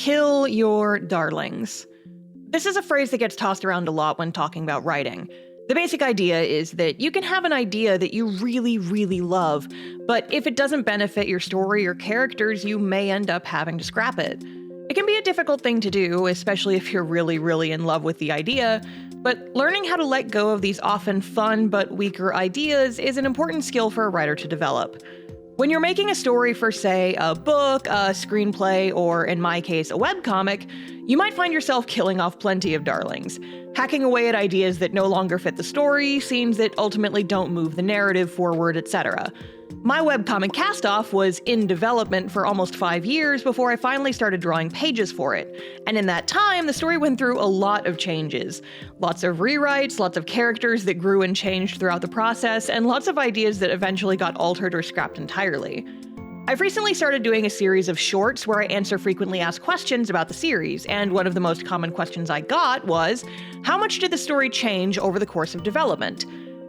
Kill your darlings. This is a phrase that gets tossed around a lot when talking about writing. The basic idea is that you can have an idea that you really, really love, but if it doesn't benefit your story or characters, you may end up having to scrap it. It can be a difficult thing to do, especially if you're really, really in love with the idea, but learning how to let go of these often fun but weaker ideas is an important skill for a writer to develop. When you're making a story for, say, a book, a screenplay, or in my case, a webcomic, you might find yourself killing off plenty of darlings, hacking away at ideas that no longer fit the story, scenes that ultimately don't move the narrative forward, etc. My webcomic Castoff was in development for almost 5 years before I finally started drawing pages for it. And in that time, the story went through a lot of changes. Lots of rewrites, lots of characters that grew and changed throughout the process, and lots of ideas that eventually got altered or scrapped entirely. I've recently started doing a series of shorts where I answer frequently asked questions about the series, and one of the most common questions I got was, how much did the story change over the course of development?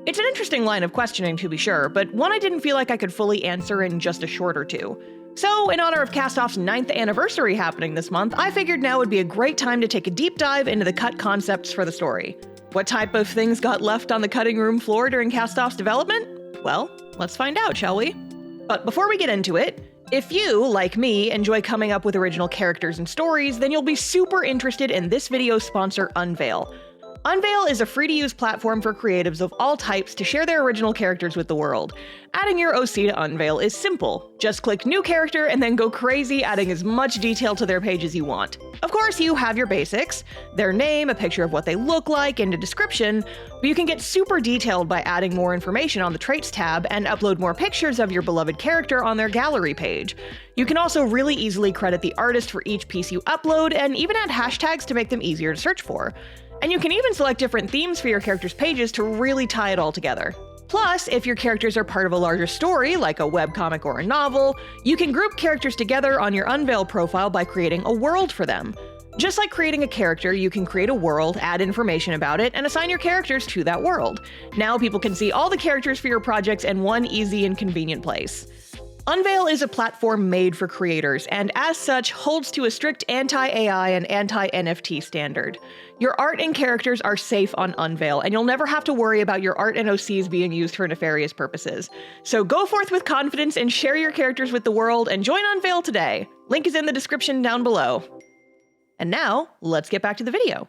It's an interesting line of questioning, to be sure, but one I didn't feel like I could fully answer in just a short or two. So, in honor of Castoff's 9th anniversary happening this month, I figured now would be a great time to take a deep dive into the cut concepts for the story. What type of things got left on the cutting room floor during Castoff's development? Well, let's find out, shall we? But before we get into it, if you, like me, enjoy coming up with original characters and stories, then you'll be super interested in this video's sponsor, Unveil. Unveil is a free-to-use platform for creatives of all types to share their original characters with the world. Adding your OC to Unveil is simple. Just click New Character and then go crazy adding as much detail to their page as you want. Of course, you have your basics, their name, a picture of what they look like, and a description, but you can get super detailed by adding more information on the Traits tab and upload more pictures of your beloved character on their gallery page. You can also really easily credit the artist for each piece you upload, and even add hashtags to make them easier to search for. And you can even select different themes for your character's pages to really tie it all together. Plus, if your characters are part of a larger story, like a webcomic or a novel, you can group characters together on your Unveil profile by creating a world for them. Just like creating a character, you can create a world, add information about it, and assign your characters to that world. Now people can see all the characters for your projects in one easy and convenient place. Unveil is a platform made for creators, and as such, holds to a strict anti-AI and anti-NFT standard. Your art and characters are safe on Unveil, and you'll never have to worry about your art and OCs being used for nefarious purposes. So go forth with confidence and share your characters with the world, and join Unveil today. Link is in the description down below. And now, let's get back to the video.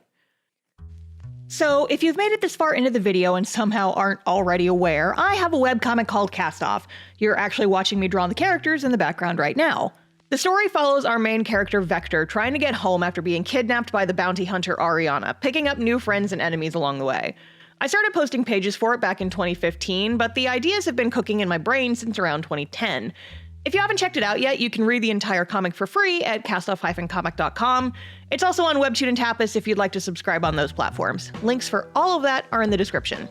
So, if you've made it this far into the video and somehow aren't already aware, I have a webcomic called Castoff. You're actually watching me draw the characters in the background right now. The story follows our main character Vector trying to get home after being kidnapped by the bounty hunter Ariana, picking up new friends and enemies along the way. I started posting pages for it back in 2015, but the ideas have been cooking in my brain since around 2010. If you haven't checked it out yet, you can read the entire comic for free at castoff-comic.com. It's also on Webtoon and Tapas if you'd like to subscribe on those platforms. Links for all of that are in the description.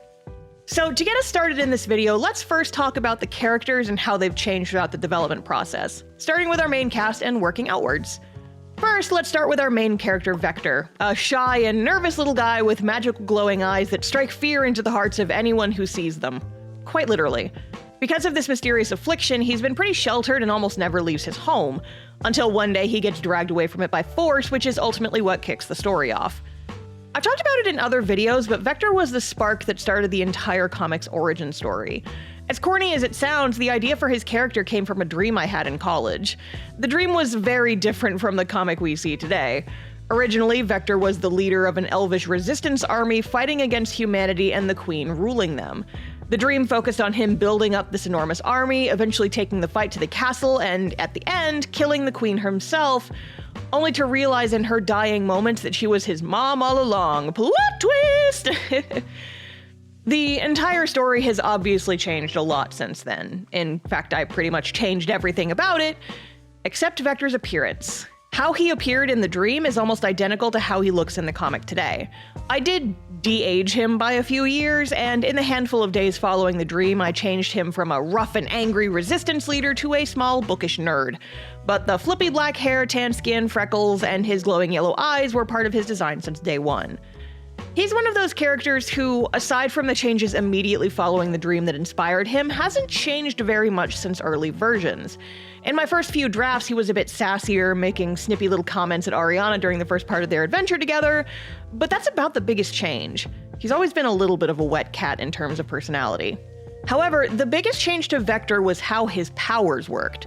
So to get us started in this video, let's first talk about the characters and how they've changed throughout the development process, starting with our main cast and working outwards. First, let's start with our main character, Vector, a shy and nervous little guy with magical glowing eyes that strike fear into the hearts of anyone who sees them. Quite literally. Because of this mysterious affliction, he's been pretty sheltered and almost never leaves his home, until one day he gets dragged away from it by force, which is ultimately what kicks the story off. I've talked about it in other videos, but Vector was the spark that started the entire comic's origin story. As corny as it sounds, the idea for his character came from a dream I had in college. The dream was very different from the comic we see today. Originally, Vector was the leader of an elvish resistance army fighting against humanity and the Queen ruling them. The dream focused on him building up this enormous army, eventually taking the fight to the castle, and at the end, killing the Queen herself, only to realize in her dying moments that she was his mom all along. Plot twist! The entire story has obviously changed a lot since then. In fact, I pretty much changed everything about it, except Vector's appearance. How he appeared in the dream is almost identical to how he looks in the comic today. I did de-age him by a few years, and in the handful of days following the dream, I changed him from a rough and angry resistance leader to a small, bookish nerd. But the flippy black hair, tan skin, freckles, and his glowing yellow eyes were part of his design since day one. He's one of those characters who, aside from the changes immediately following the dream that inspired him, hasn't changed very much since early versions. In my first few drafts, he was a bit sassier, making snippy little comments at Ariana during the first part of their adventure together, but that's about the biggest change. He's always been a little bit of a wet cat in terms of personality. However, the biggest change to Vector was how his powers worked.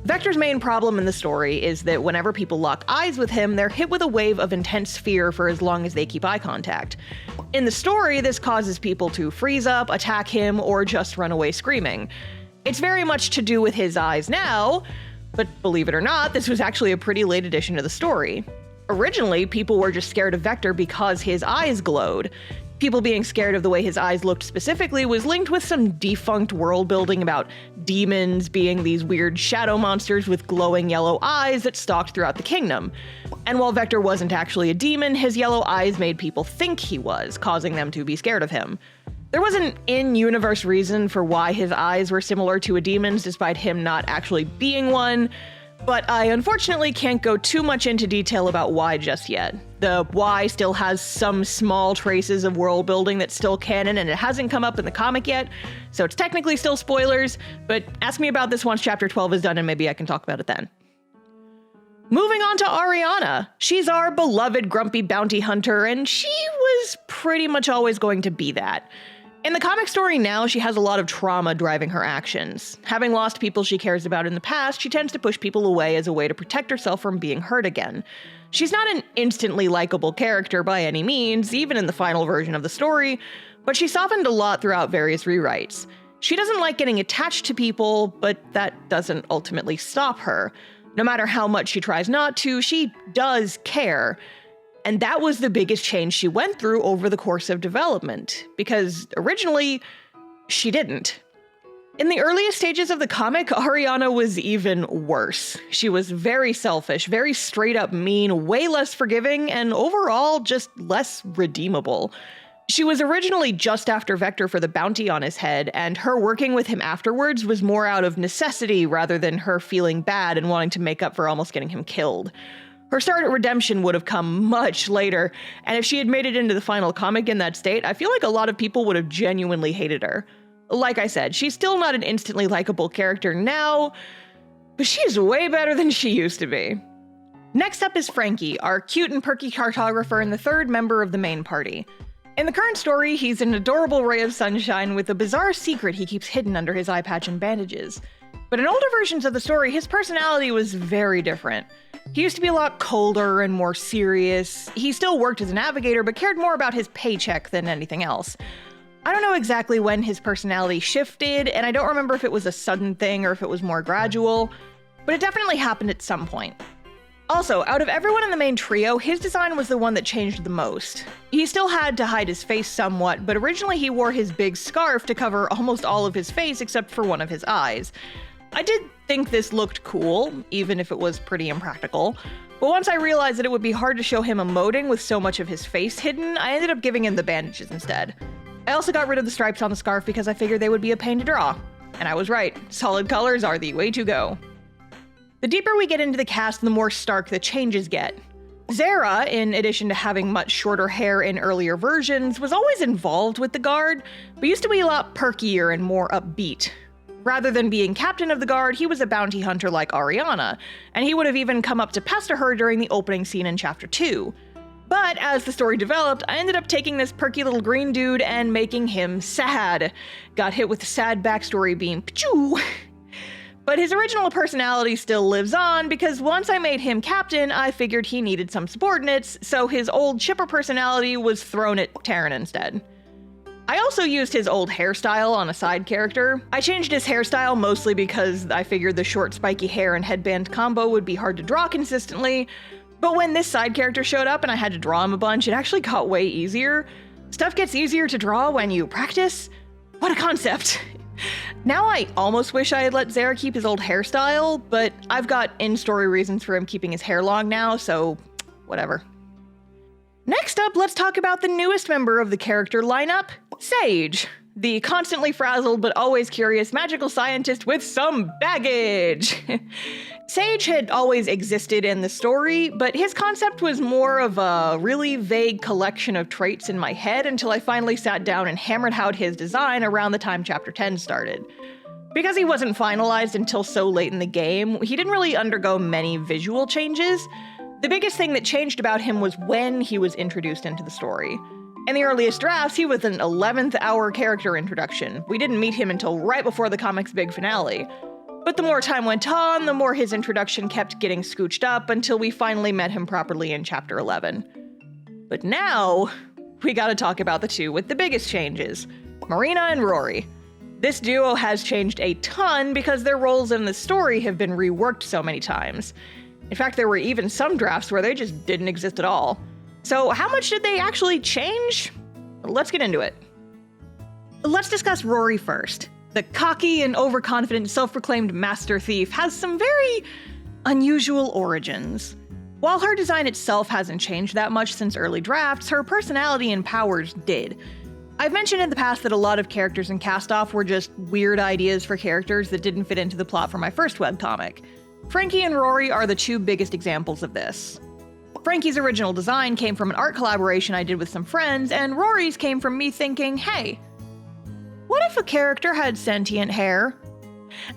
Vector's main problem in the story is that whenever people lock eyes with him, they're hit with a wave of intense fear for as long as they keep eye contact. In the story, this causes people to freeze up, attack him, or just run away screaming. It's very much to do with his eyes now, but believe it or not, this was actually a pretty late addition to the story. Originally, people were just scared of Vector because his eyes glowed. People being scared of the way his eyes looked specifically was linked with some defunct world building about demons being these weird shadow monsters with glowing yellow eyes that stalked throughout the kingdom. And while Vector wasn't actually a demon, his yellow eyes made people think he was, causing them to be scared of him. There was an in-universe reason for why his eyes were similar to a demon's despite him not actually being one, but I unfortunately can't go too much into detail about why just yet. The why still has some small traces of world building that's still canon and it hasn't come up in the comic yet, so it's technically still spoilers, but ask me about this once chapter 12 is done and maybe I can talk about it then. Moving on to Ariana. She's our beloved grumpy bounty hunter, and she was pretty much always going to be that. In the comic story now, she has a lot of trauma driving her actions. Having lost people she cares about in the past, she tends to push people away as a way to protect herself from being hurt again. She's not an instantly likable character by any means, even in the final version of the story, but she softened a lot throughout various rewrites. She doesn't like getting attached to people, but that doesn't ultimately stop her. No matter how much she tries not to, she does care. And that was the biggest change she went through over the course of development, because originally, she didn't. In the earliest stages of the comic, Ariana was even worse. She was very selfish, very straight up mean, way less forgiving, and overall just less redeemable. She was originally just after Vector for the bounty on his head, and her working with him afterwards was more out of necessity rather than her feeling bad and wanting to make up for almost getting him killed. Her start at redemption would have come much later, and if she had made it into the final comic in that state, I feel like a lot of people would have genuinely hated her. Like I said, she's still not an instantly likable character now, but she's way better than she used to be. Next up is Frankie, our cute and perky cartographer and the third member of the main party. In the current story, he's an adorable ray of sunshine with a bizarre secret he keeps hidden under his eye patch and bandages. But in older versions of the story, his personality was very different. He used to be a lot colder and more serious. He still worked as a navigator, but cared more about his paycheck than anything else. I don't know exactly when his personality shifted, and I don't remember if it was a sudden thing or if it was more gradual, but it definitely happened at some point. Also, out of everyone in the main trio, his design was the one that changed the most. He still had to hide his face somewhat, but originally he wore his big scarf to cover almost all of his face except for one of his eyes. I did think this looked cool, even if it was pretty impractical, but once I realized that it would be hard to show him emoting with so much of his face hidden, I ended up giving him the bandages instead. I also got rid of the stripes on the scarf because I figured they would be a pain to draw. And I was right, solid colors are the way to go. The deeper we get into the cast, the more stark the changes get. Zara, in addition to having much shorter hair in earlier versions, was always involved with the Guard, but used to be a lot perkier and more upbeat. Rather than being captain of the Guard, he was a bounty hunter like Ariana, and he would have even come up to pester her during the opening scene in Chapter 2. But as the story developed, I ended up taking this perky little green dude and making him sad. Got hit with the sad backstory being Pachoo! But his original personality still lives on, because once I made him captain, I figured he needed some subordinates, so his old chipper personality was thrown at Terran instead. I also used his old hairstyle on a side character. I changed his hairstyle mostly because I figured the short spiky hair and headband combo would be hard to draw consistently, but when this side character showed up and I had to draw him a bunch, it actually got way easier. Stuff gets easier to draw when you practice. What a concept. Now I almost wish I had let Zara keep his old hairstyle, but I've got in-story reasons for him keeping his hair long now, so whatever. Next up, let's talk about the newest member of the character lineup, Sage. the constantly frazzled but always curious magical scientist with some baggage. Sage had always existed in the story, but his concept was more of a really vague collection of traits in my head until I finally sat down and hammered out his design around the time Chapter 10 started. Because he wasn't finalized until so late in the game, he didn't really undergo many visual changes. The biggest thing that changed about him was when he was introduced into the story. In the earliest drafts, he was an 11th hour character introduction. We didn't meet him until right before the comic's big finale. But the more time went on, the more his introduction kept getting scooched up until we finally met him properly in Chapter 11. But now, we gotta talk about the two with the biggest changes, Marina and Rory. This duo has changed a ton because their roles in the story have been reworked so many times. In fact, there were even some drafts where they just didn't exist at all. So how much did they actually change? Let's get into it. Let's discuss Rory first. The cocky and overconfident self-proclaimed master thief has some very unusual origins. While her design itself hasn't changed that much since early drafts, her personality and powers did. I've mentioned in the past that a lot of characters in Castoff were just weird ideas for characters that didn't fit into the plot for my first webcomic. Frankie and Rory are the two biggest examples of this. Frankie's original design came from an art collaboration I did with some friends, and Rory's came from me thinking, hey, what if a character had sentient hair?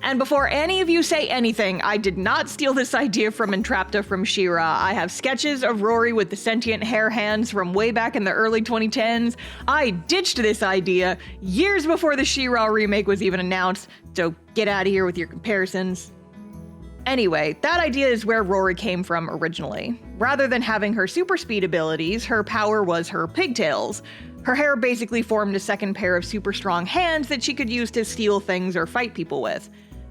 And before any of you say anything, I did not steal this idea from Entrapta from She-Ra. I have sketches of Rory with the sentient hair hands from way back in the early 2010s. I ditched this idea years before the She-Ra remake was even announced, so get out of here with your comparisons. Anyway, that idea is where Rory came from originally. Rather than having her super speed abilities, her power was her pigtails. Her hair basically formed a second pair of super strong hands that she could use to steal things or fight people with.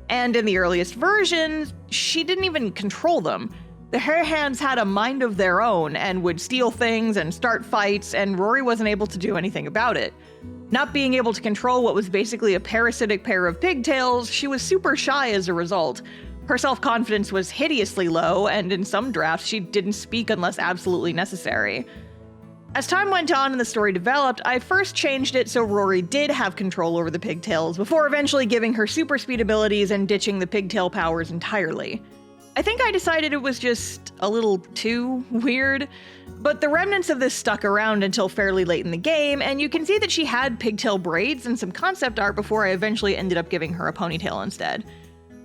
And in the earliest versions, she didn't even control them. The hair hands had a mind of their own and would steal things and start fights, and Rory wasn't able to do anything about it. Not being able to control what was basically a parasitic pair of pigtails, she was super shy as a result. Her self-confidence was hideously low, and in some drafts, she didn't speak unless absolutely necessary. As time went on and the story developed, I first changed it so Rory did have control over the pigtails, before eventually giving her super speed abilities and ditching the pigtail powers entirely. I think I decided it was just a little too weird, but the remnants of this stuck around until fairly late in the game, and you can see that she had pigtail braids and some concept art before I eventually ended up giving her a ponytail instead.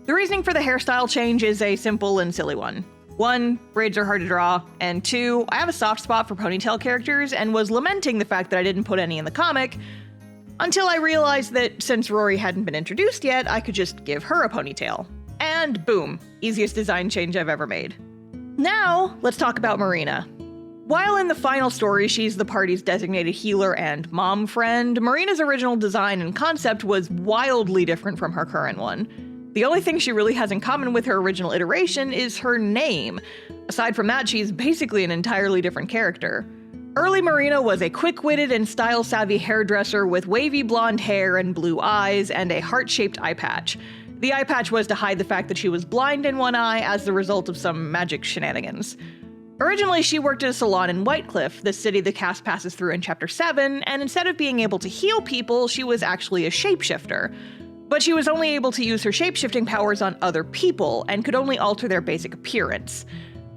The reasoning for the hairstyle change is a simple and silly one. 1, braids are hard to draw, and 2, I have a soft spot for ponytail characters and was lamenting the fact that I didn't put any in the comic, until I realized that since Rory hadn't been introduced yet, I could just give her a ponytail. And boom, easiest design change I've ever made. Now, let's talk about Marina. While in the final story she's the party's designated healer and mom friend, Marina's original design and concept was wildly different from her current one. The only thing she really has in common with her original iteration is her name. Aside from that, she's basically an entirely different character. Early Marina was a quick-witted and style-savvy hairdresser with wavy blonde hair and blue eyes and a heart-shaped eye patch. The eye patch was to hide the fact that she was blind in one eye as the result of some magic shenanigans. Originally, she worked at a salon in Whitecliff, the city the cast passes through in Chapter 7, and instead of being able to heal people, she was actually a shapeshifter. But she was only able to use her shapeshifting powers on other people and could only alter their basic appearance.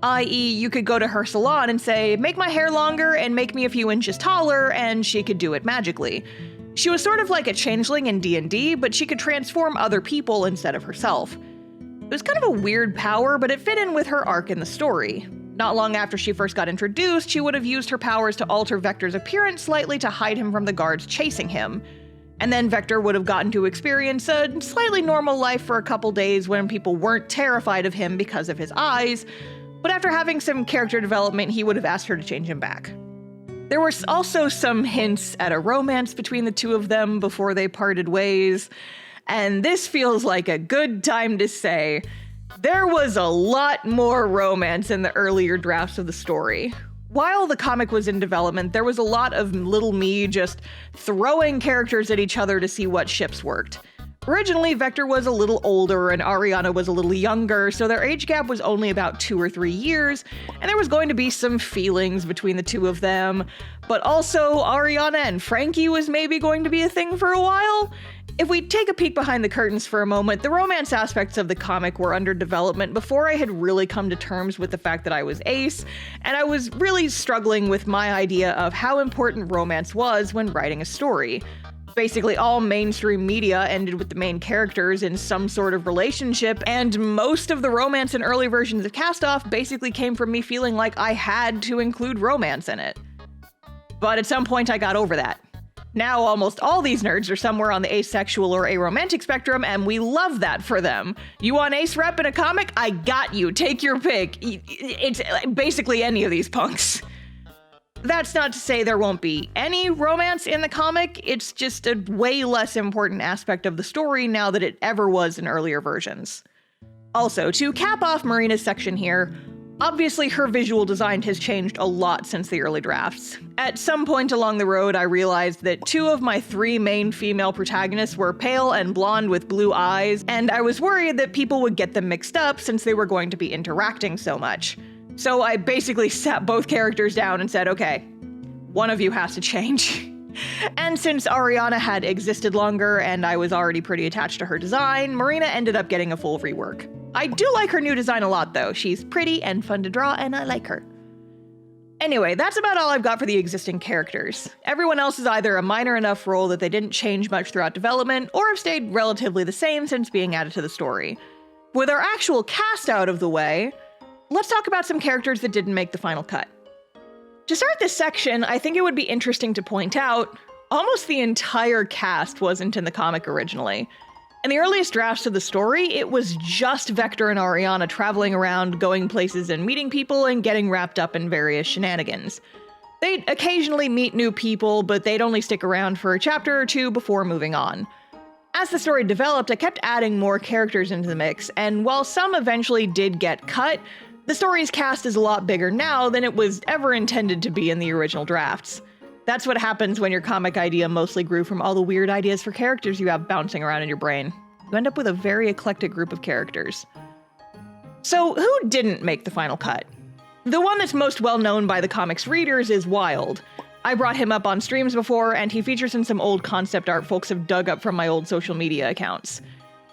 I.e., you could go to her salon and say, make my hair longer and make me a few inches taller, and she could do it magically. She was sort of like a changeling in D&D, but she could transform other people instead of herself. It was kind of a weird power, but it fit in with her arc in the story. Not long after she first got introduced, she would have used her powers to alter Vector's appearance slightly to hide him from the guards chasing him. And then Vector would have gotten to experience a slightly normal life for a couple days when people weren't terrified of him because of his eyes, but after having some character development, he would have asked her to change him back. There were also some hints at a romance between the two of them before they parted ways, and this feels like a good time to say, there was a lot more romance in the earlier drafts of the story. While the comic was in development, there was a lot of little me just throwing characters at each other to see what ships worked. Originally, Vector was a little older and Ariana was a little younger, so their age gap was only about 2 or 3 years, and there was going to be some feelings between the two of them. But also, Ariana and Frankie was maybe going to be a thing for a while. If we take a peek behind the curtains for a moment, the romance aspects of the comic were under development before I had really come to terms with the fact that I was ace, and I was really struggling with my idea of how important romance was when writing a story. Basically, all mainstream media ended with the main characters in some sort of relationship, and most of the romance in early versions of Castoff basically came from me feeling like I had to include romance in it. But at some point I got over that. Now almost all these nerds are somewhere on the asexual or aromantic spectrum, and we love that for them. You want ace rep in a comic? I got you. Take your pick. It's basically any of these punks. That's not to say there won't be any romance in the comic, it's just a way less important aspect of the story now than it ever was in earlier versions. Also, to cap off Marina's section here, obviously her visual design has changed a lot since the early drafts. At some point along the road, I realized that 2 of my 3 main female protagonists were pale and blonde with blue eyes, and I was worried that people would get them mixed up since they were going to be interacting so much. So I basically sat both characters down and said, okay, one of you has to change. And since Ariana had existed longer and I was already pretty attached to her design, Marina ended up getting a full rework. I do like her new design a lot though. She's pretty and fun to draw and I like her. Anyway, that's about all I've got for the existing characters. Everyone else is either a minor enough role that they didn't change much throughout development, or have stayed relatively the same since being added to the story. With our actual cast out of the way, let's talk about some characters that didn't make the final cut. To start this section, I think it would be interesting to point out, almost the entire cast wasn't in the comic originally. In the earliest drafts of the story, it was just Vector and Ariana traveling around, going places and meeting people, and getting wrapped up in various shenanigans. They'd occasionally meet new people, but they'd only stick around for a chapter or 2 before moving on. As the story developed, I kept adding more characters into the mix, and while some eventually did get cut, the story's cast is a lot bigger now than it was ever intended to be in the original drafts. That's what happens when your comic idea mostly grew from all the weird ideas for characters you have bouncing around in your brain. You end up with a very eclectic group of characters. So who didn't make the final cut? The one that's most well known by the comic's readers is Wild. I brought him up on streams before, and he features in some old concept art folks have dug up from my old social media accounts.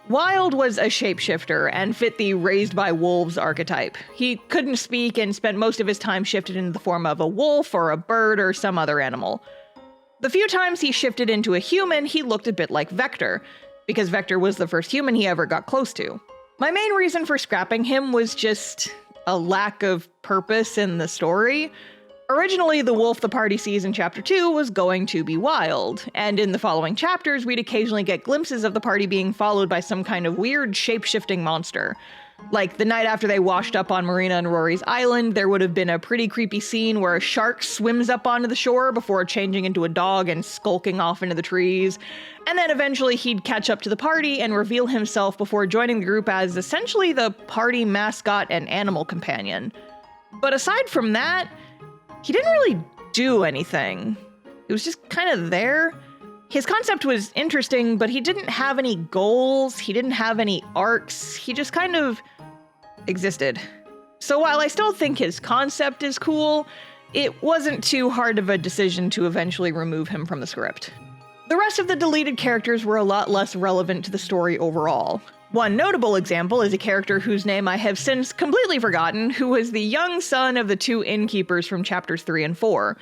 Wild was a shapeshifter and fit the raised by wolves archetype. He couldn't speak and spent most of his time shifted into the form of a wolf or a bird or some other animal. The few times he shifted into a human, he looked a bit like Vector, because Vector was the first human he ever got close to. My main reason for scrapping him was just a lack of purpose in the story. Originally, the wolf the party sees in Chapter 2 was going to be Wild, and in the following chapters, we'd occasionally get glimpses of the party being followed by some kind of weird shape-shifting monster. Like, the night after they washed up on Marina and Rory's island, there would have been a pretty creepy scene where a shark swims up onto the shore before changing into a dog and skulking off into the trees, and then eventually he'd catch up to the party and reveal himself before joining the group as essentially the party mascot and animal companion. But aside from that, he didn't really do anything. He was just kind of there. His concept was interesting, but he didn't have any goals, he didn't have any arcs, he just kind of existed. So while I still think his concept is cool, it wasn't too hard of a decision to eventually remove him from the script. The rest of the deleted characters were a lot less relevant to the story overall. One notable example is a character whose name I have since completely forgotten, who was the young son of the 2 innkeepers from chapters 3 and 4.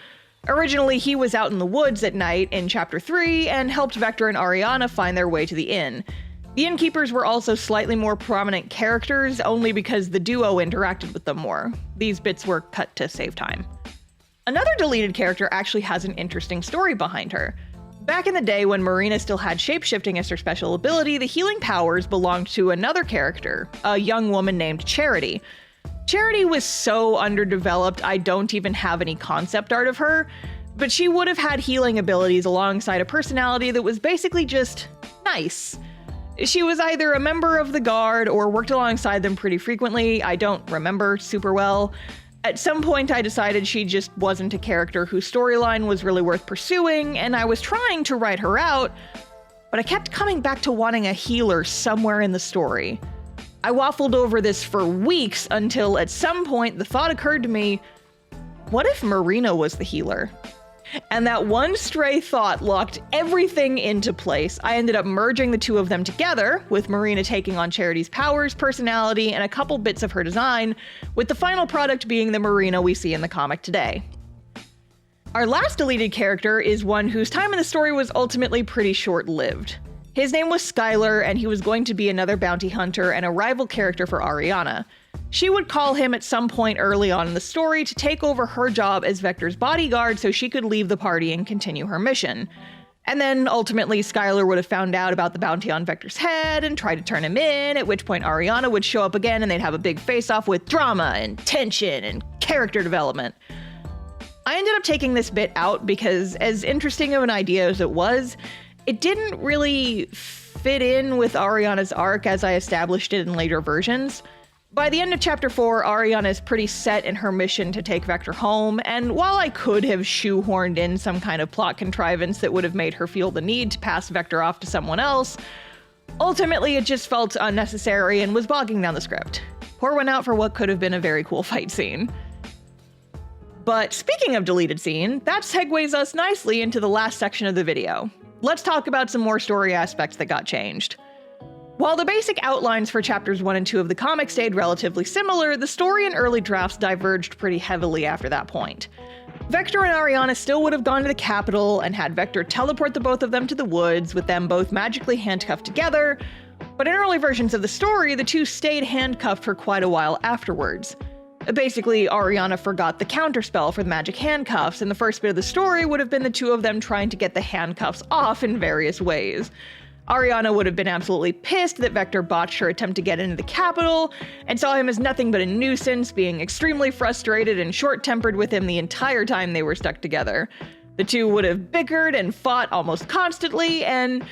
Originally, he was out in the woods at night in chapter 3 and helped Vector and Ariana find their way to the inn. The innkeepers were also slightly more prominent characters, only because the duo interacted with them more. These bits were cut to save time. Another deleted character actually has an interesting story behind her. Back in the day when Marina still had shapeshifting as her special ability, the healing powers belonged to another character, a young woman named Charity. Charity was so underdeveloped I don't even have any concept art of her, but she would have had healing abilities alongside a personality that was basically just nice. She was either a member of the guard or worked alongside them pretty frequently. I don't remember super well. At some point, I decided she just wasn't a character whose storyline was really worth pursuing, and I was trying to write her out, but I kept coming back to wanting a healer somewhere in the story. I waffled over this for weeks until at some point the thought occurred to me, what if Marina was the healer? And that one stray thought locked everything into place. I ended up merging the two of them together, with Marina taking on Charity's powers, personality, and a couple bits of her design, with the final product being the Marina we see in the comic today. Our last deleted character is one whose time in the story was ultimately pretty short-lived. His name was Skylar, and he was going to be another bounty hunter and a rival character for Ariana. She would call him at some point early on in the story to take over her job as Vector's bodyguard so she could leave the party and continue her mission. And then ultimately Skylar would have found out about the bounty on Vector's head and tried to turn him in, at which point Ariana would show up again and they'd have a big face-off with drama and tension and character development. I ended up taking this bit out because, as interesting of an idea as it was, it didn't really fit in with Ariana's arc as I established it in later versions. By the end of Chapter 4, Ariana is pretty set in her mission to take Vector home, and while I could have shoehorned in some kind of plot contrivance that would have made her feel the need to pass Vector off to someone else, ultimately it just felt unnecessary and was bogging down the script. Pour one out for what could have been a very cool fight scene. But speaking of deleted scene, that segues us nicely into the last section of the video. Let's talk about some more story aspects that got changed. While the basic outlines for chapters 1 and 2 of the comic stayed relatively similar, the story and early drafts diverged pretty heavily after that point. Vector and Ariana still would have gone to the capital and had Vector teleport the both of them to the woods, with them both magically handcuffed together, but in early versions of the story, the two stayed handcuffed for quite a while afterwards. Basically, Ariana forgot the counterspell for the magic handcuffs, and the first bit of the story would have been the two of them trying to get the handcuffs off in various ways. Ariana would have been absolutely pissed that Vector botched her attempt to get into the capital, and saw him as nothing but a nuisance, being extremely frustrated and short-tempered with him the entire time they were stuck together. The two would have bickered and fought almost constantly, and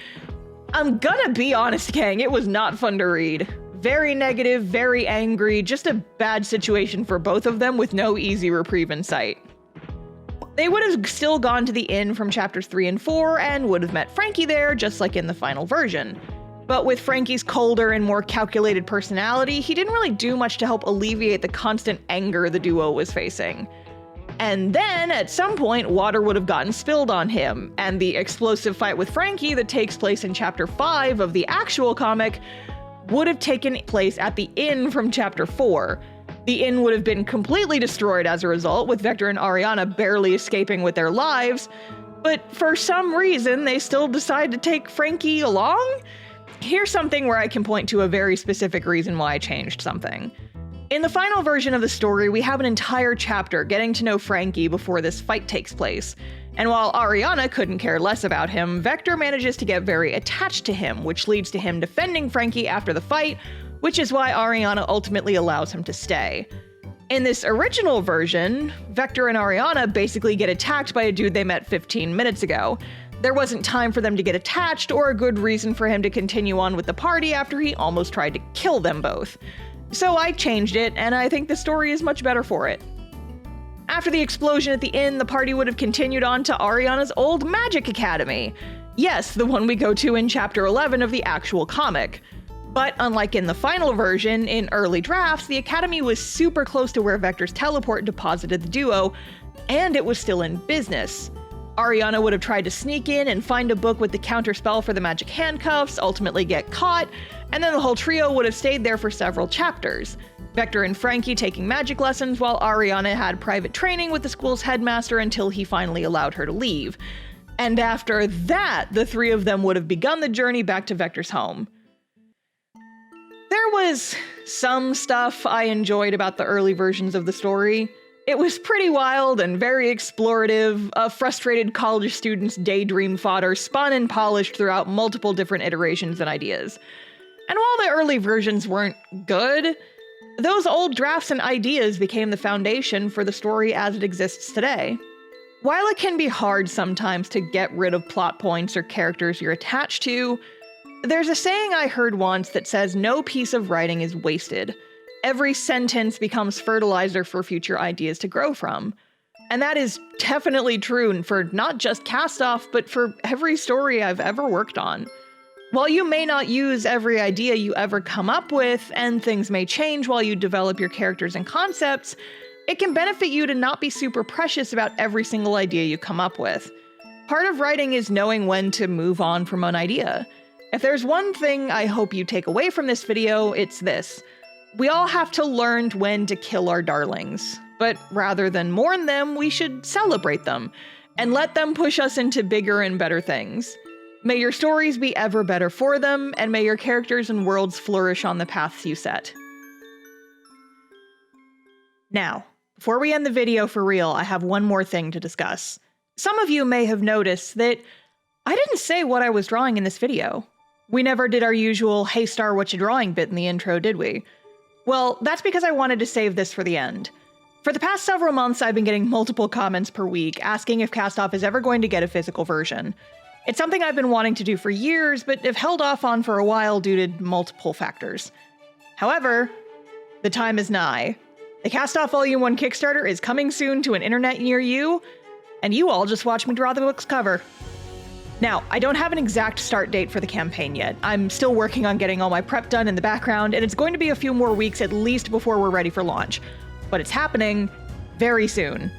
I'm gonna be honest, gang, it was not fun to read. Very negative, very angry, just a bad situation for both of them with no easy reprieve in sight. They would have still gone to the inn from chapters 3 and 4 and would have met Frankie there, just like in the final version. But with Frankie's colder and more calculated personality, he didn't really do much to help alleviate the constant anger the duo was facing. And then, at some point, water would have gotten spilled on him, and the explosive fight with Frankie that takes place in chapter 5 of the actual comic would have taken place at the inn from chapter 4. The inn would have been completely destroyed as a result, with Vector and Ariana barely escaping with their lives, but for some reason they still decide to take Frankie along? Here's something where I can point to a very specific reason why I changed something. In the final version of the story, we have an entire chapter getting to know Frankie before this fight takes place. And while Ariana couldn't care less about him, Vector manages to get very attached to him, which leads to him defending Frankie after the fight, which is why Ariana ultimately allows him to stay. In this original version, Vector and Ariana basically get attacked by a dude they met 15 minutes ago. There wasn't time for them to get attached or a good reason for him to continue on with the party after he almost tried to kill them both. So I changed it, and I think the story is much better for it. After the explosion at the inn, the party would have continued on to Ariana's old magic academy. Yes, the one we go to in chapter 11 of the actual comic. But unlike in the final version, in early drafts, the academy was super close to where Vector's teleport deposited the duo, and it was still in business. Ariana would have tried to sneak in and find a book with the counterspell for the magic handcuffs, ultimately get caught, and then the whole trio would have stayed there for several chapters. Vector and Frankie taking magic lessons while Ariana had private training with the school's headmaster until he finally allowed her to leave. And after that, the three of them would have begun the journey back to Vector's home. There was some stuff I enjoyed about the early versions of the story. It was pretty wild and very explorative, a frustrated college student's daydream fodder spun and polished throughout multiple different iterations and ideas. And while the early versions weren't good, those old drafts and ideas became the foundation for the story as it exists today. While it can be hard sometimes to get rid of plot points or characters you're attached to, there's a saying I heard once that says no piece of writing is wasted. Every sentence becomes fertilizer for future ideas to grow from. And that is definitely true for not just Castoff, but for every story I've ever worked on. While you may not use every idea you ever come up with, and things may change while you develop your characters and concepts, it can benefit you to not be super precious about every single idea you come up with. Part of writing is knowing when to move on from an idea. If there's one thing I hope you take away from this video, it's this. We all have to learn when to kill our darlings. But rather than mourn them, we should celebrate them, and let them push us into bigger and better things. May your stories be ever better for them, and may your characters and worlds flourish on the paths you set. Now, before we end the video for real, I have one more thing to discuss. Some of you may have noticed that I didn't say what I was drawing in this video. We never did our usual, "Hey Star, what you drawing" bit in the intro, did we? Well, that's because I wanted to save this for the end. For the past several months, I've been getting multiple comments per week asking if Castoff is ever going to get a physical version. It's something I've been wanting to do for years, but have held off on for a while due to multiple factors. However, the time is nigh. The Castoff Volume 1 Kickstarter is coming soon to an internet near you, and you all just watch me draw the book's cover. Now, I don't have an exact start date for the campaign yet. I'm still working on getting all my prep done in the background, and it's going to be a few more weeks at least before we're ready for launch. But it's happening very soon.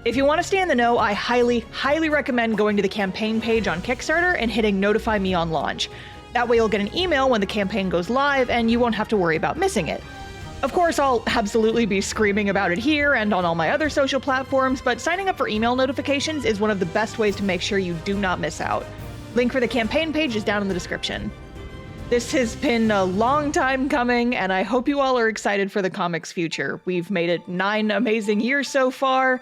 If you want to stay in the know, I highly, highly recommend going to the campaign page on Kickstarter and hitting notify me on launch. That way you'll get an email when the campaign goes live and you won't have to worry about missing it. Of course, I'll absolutely be screaming about it here and on all my other social platforms, but signing up for email notifications is one of the best ways to make sure you do not miss out. Link for the campaign page is down in the description. This has been a long time coming, and I hope you all are excited for the comic's future. We've made it 9 amazing years so far.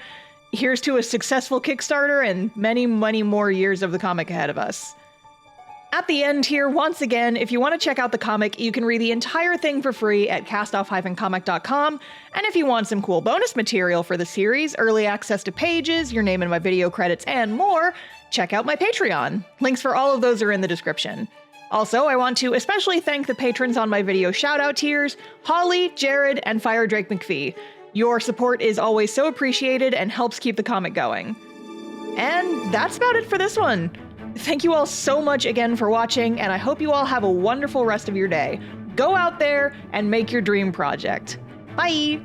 Here's to a successful Kickstarter and many, many more years of the comic ahead of us. At the end here, once again, if you want to check out the comic, you can read the entire thing for free at castoff-comic.com, and if you want some cool bonus material for the series, early access to pages, your name in my video credits, and more, check out my Patreon. Links for all of those are in the description. Also, I want to especially thank the patrons on my video shoutout tiers, Holly, Jared, and Fire Drake McPhee. Your support is always so appreciated and helps keep the comic going. And that's about it for this one. Thank you all so much again for watching, and I hope you all have a wonderful rest of your day. Go out there and make your dream project. Bye!